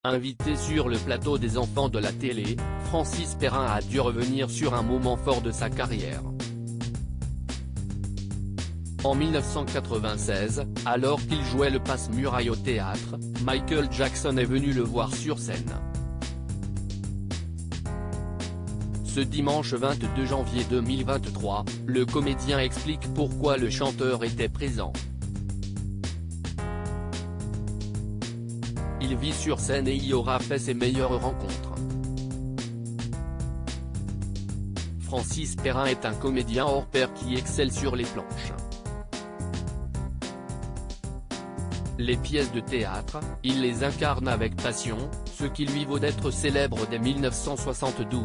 Invité sur le plateau des enfants de la télé, Francis Perrin a dû revenir sur un moment fort de sa carrière. En 1996, alors qu'il jouait le passe-muraille au théâtre, Michael Jackson est venu le voir sur scène. Ce dimanche 22 janvier 2023, le comédien explique pourquoi le chanteur était présent. Il vit sur scène et y aura fait ses meilleures rencontres. Francis Perrin est un comédien hors pair qui excelle sur les planches. Les pièces de théâtre, il les incarne avec passion, ce qui lui vaut d'être célèbre dès 1972.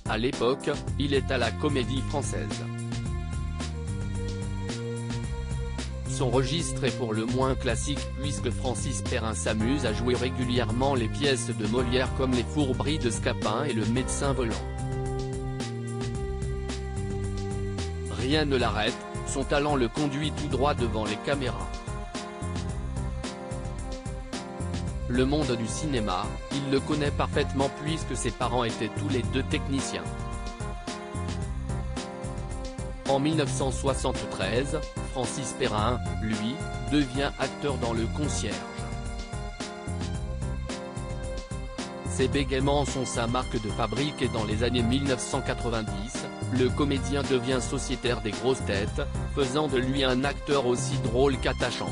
À l'époque, il est à la Comédie Française. Son registre est pour le moins classique puisque Francis Perrin s'amuse à jouer régulièrement les pièces de Molière comme Les Fourberies de Scapin et Le Médecin volant. Rien ne l'arrête, son talent le conduit tout droit devant les caméras. Le monde du cinéma, il le connaît parfaitement puisque ses parents étaient tous les deux techniciens. En 1973, Francis Perrin, lui, devient acteur dans Le Concierge. Ses bégaiements sont sa marque de fabrique et dans les années 1990, le comédien devient sociétaire des grosses têtes, faisant de lui un acteur aussi drôle qu'attachant.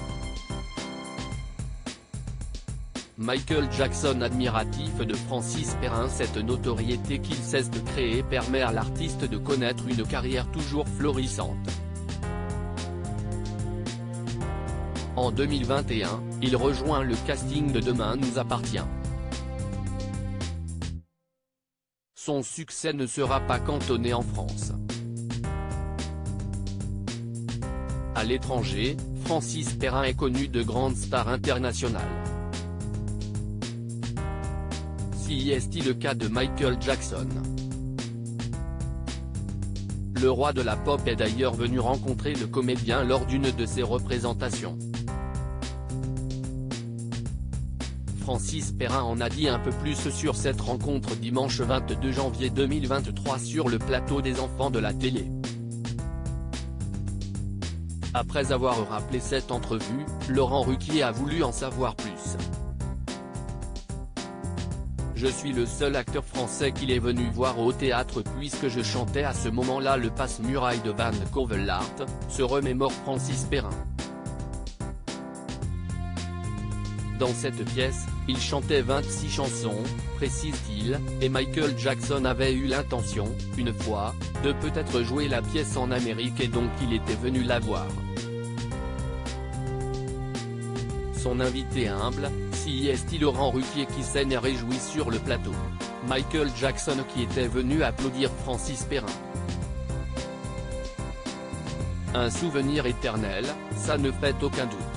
Michael Jackson admiratif de Francis Perrin. Cette notoriété qu'il cesse de créer permet à l'artiste de connaître une carrière toujours florissante. En 2021, il rejoint le casting de Demain nous appartient. Son succès ne sera pas cantonné en France. À l'étranger, Francis Perrin est connu de grandes stars internationales. Si est-il le cas de Michael Jackson? Le roi de la pop est d'ailleurs venu rencontrer le comédien lors d'une de ses représentations. Francis Perrin en a dit un peu plus sur cette rencontre dimanche 22 janvier 2023 sur le plateau des enfants de la télé. Après avoir rappelé cette entrevue, Laurent Ruquier a voulu en savoir plus. Je suis le seul acteur français qu'il est venu voir au théâtre puisque je chantais à ce moment-là le passe-muraille de Van Covelaert, se remémore Francis Perrin. Dans cette pièce, il chantait 26 chansons, précise-t-il, et Michael Jackson avait eu l'intention, une fois, de peut-être jouer la pièce en Amérique et donc il était venu la voir. Son invité humble, si est-il Laurent Ruquier qui s'en est réjoui sur le plateau. Michael Jackson qui était venu applaudir Francis Perrin. Un souvenir éternel, ça ne fait aucun doute.